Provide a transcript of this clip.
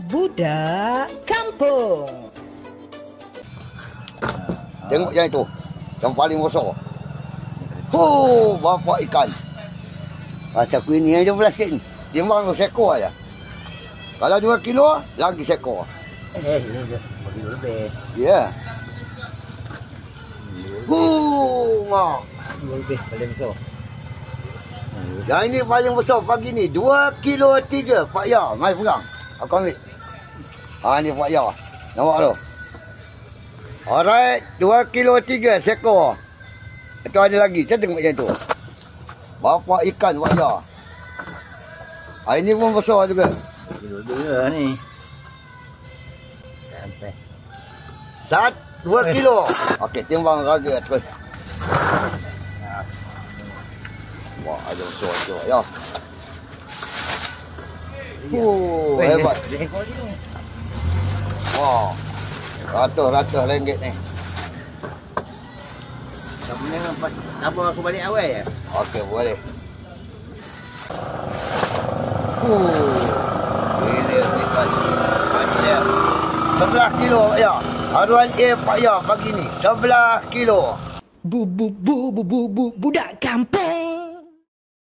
Budak kampung. Tengok yang itu. Yang paling besar. Bapak ikan. Macam aku ini yang 12 sikit ni. Timbang tu seekor aja. Kalau 2 kilo, lagi seekor. Ini 2 kilo lebih. Ya. Mak. 2 lebih paling besar. Yang ini paling besar pagi ni. 2 kilo 3. Pak Ya, mari pegang. Aku ambil. Ni Pak Ya. Nampak tu? Alright. 2 kilo 3 seekor. Itu ada lagi. Saya tengok macam tu. Bapak ikan Pak Ya. Ini pun besar juga. 2 kilo lebih lah ni. Sampai. 2 kilo. Okey, timbang harga terus. Wah, ada besar-besar ya. Hebat. Wah. Ratus-ratus ringgit ni. Kamu ni tabung aku balik awal ya? Okey, boleh. Ini ikan. Dia 11 kilo ya. Haruan Pak Ya pagi ni 11 kilo. Budak kampung.